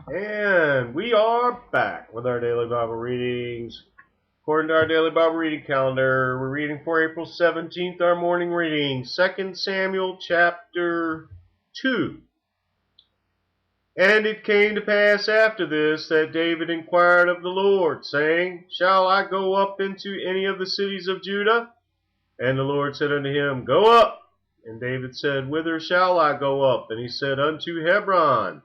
And we are back with our daily Bible readings. According to our daily Bible reading calendar, we're reading for April 17th, our morning reading, 2 Samuel chapter 2. And it came to pass after this that David inquired of the Lord, saying, Shall I go up into any of the cities of Judah? And the Lord said unto him, Go up. And David said, Whither shall I go up? And he said, Unto Hebron.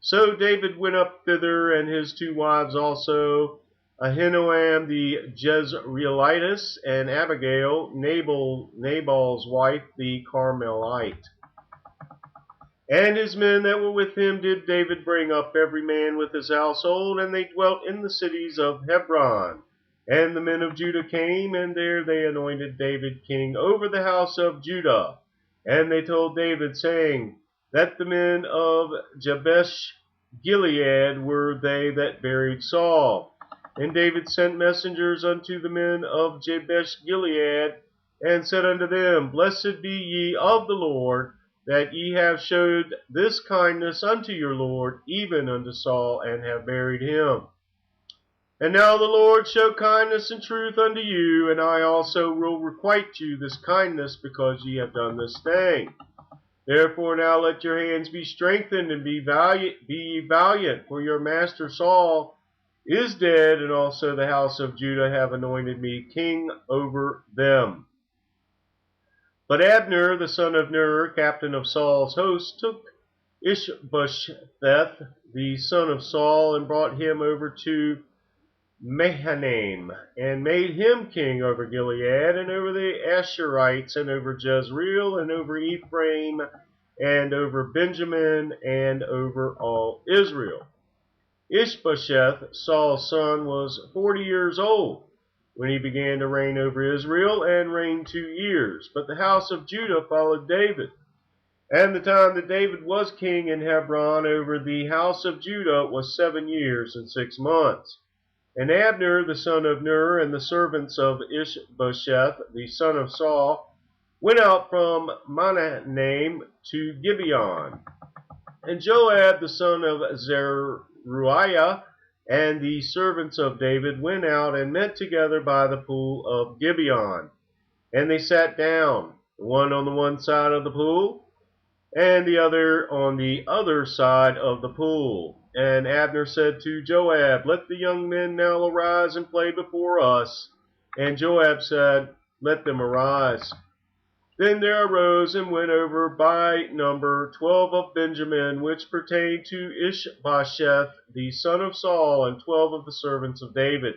So David went up thither, and his two wives also, Ahinoam the Jezreelitess, and Abigail, Nabal's wife, the Carmelite. And his men that were with him did David bring up, every man with his household, and they dwelt in the cities of Hebron. And the men of Judah came, and there they anointed David king over the house of Judah. And they told David, saying, that the men of Jabesh Gilead were they that buried Saul. And David sent messengers unto the men of Jabesh Gilead, and said unto them, Blessed be ye of the Lord, that ye have showed this kindness unto your Lord, even unto Saul, and have buried him. And now the Lord show kindness and truth unto you, and I also will requite you this kindness, because ye have done this thing. Therefore now let your hands be strengthened, and be ye valiant, for your master Saul is dead, and also the house of Judah have anointed me king over them. But Abner, the son of Ner, captain of Saul's host, took Ishbosheth, the son of Saul, and brought him over to Mahanaim, and made him king over Gilead, and over the Asherites, and over Jezreel, and over Ephraim, and over Benjamin, and over all Israel. Ishbosheth, Saul's son, was 40 years old when he began to reign over Israel, and reigned 2 years. But the house of Judah followed David. And the time that David was king in Hebron over the house of Judah was 7 years and 6 months. And Abner, the son of Ner, and the servants of Ishbosheth, the son of Saul, went out from Mahanaim to Gibeon. And Joab, the son of Zeruiah, and the servants of David went out and met together by the pool of Gibeon. And they sat down, the one on the one side of the pool, and the other on the other side of the pool. And Abner said to Joab, Let the young men now arise and play before us. And Joab said, Let them arise. Then there arose and went over by number 12 of Benjamin, which pertained to Ishbosheth the son of Saul, and 12 of the servants of David.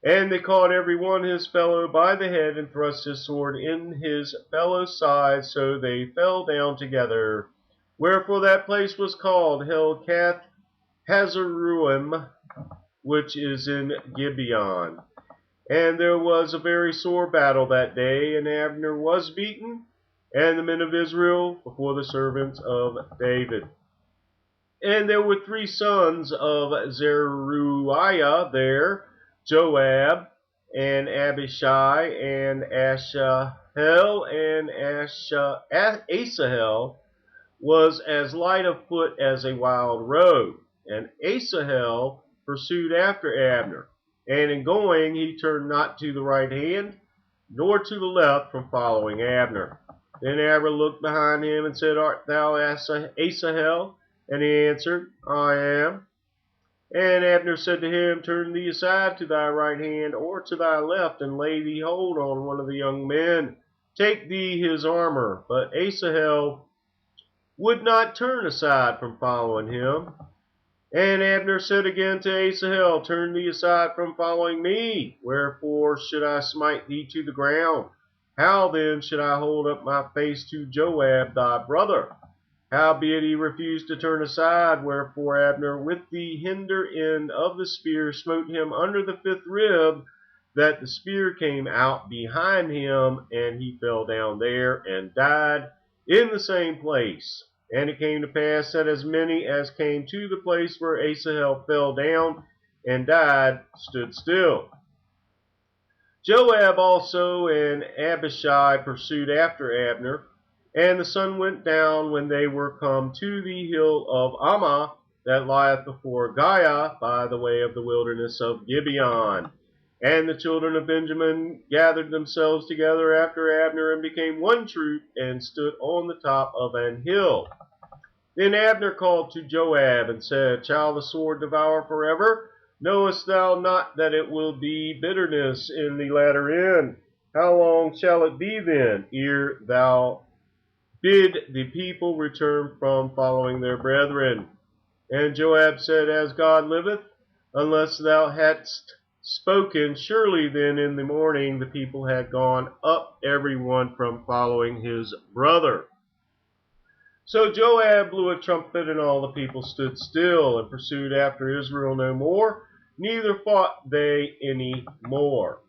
And they caught every one his fellow by the head, and thrust his sword in his fellow's side, so they fell down together. Wherefore that place was called Helkath Hazaruim, which is in Gibeon. And there was a very sore battle that day, and Abner was beaten, and the men of Israel before the servants of David. And there were 3 sons of Zeruiah there, Joab, and Abishai, and Asahel, and Asahel was as light of foot as a wild roe. And Asahel pursued after Abner, and in going he turned not to the right hand, nor to the left from following Abner. Then Abner looked behind him and said, Art thou Asahel? And he answered, I am. And Abner said to him, Turn thee aside to thy right hand, or to thy left, and lay thee hold on one of the young men. Take thee his armor. But Asahel would not turn aside from following him. And Abner said again to Asahel, Turn thee aside from following me. Wherefore should I smite thee to the ground? How then should I hold up my face to Joab thy brother? Howbeit he refused to turn aside, wherefore Abner with the hinder end of the spear smote him under the 5th rib, that the spear came out behind him, and he fell down there and died in the same place. And it came to pass that as many as came to the place where Asahel fell down and died stood still. Joab also and Abishai pursued after Abner, and the sun went down when they were come to the hill of Ammah, that lieth before Giah by the way of the wilderness of Gibeon. And the children of Benjamin gathered themselves together after Abner, and became one troop, and stood on the top of an hill. Then Abner called to Joab, and said, Shall the sword devour forever? Knowest thou not that it will be bitterness in the latter end? How long shall it be then, ere thou bid the people return from following their brethren? And Joab said, As God liveth, unless thou hadst spoken, surely then in the morning the people had gone up every one from following his brother. So Joab blew a trumpet, and all the people stood still, and pursued after Israel no more, neither fought they any more.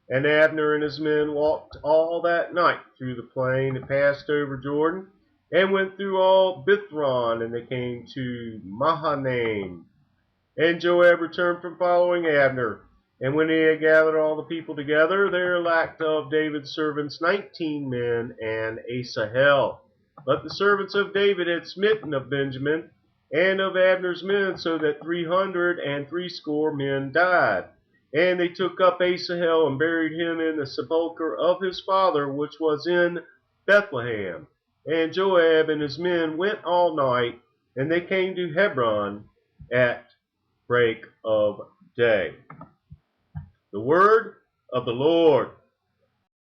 And Abner and his men walked all that night through the plain, and passed over Jordan, and went through all Bithron, and they came to Mahanaim. And Joab returned from following Abner. And when he had gathered all the people together, there lacked of David's servants 19 men and Asahel. But the servants of David had smitten of Benjamin and of Abner's men, so that 360 men died. And they took up Asahel, and buried him in the sepulchre of his father, which was in Bethlehem. And Joab and his men went all night, and they came to Hebron at break of day. The word of the Lord.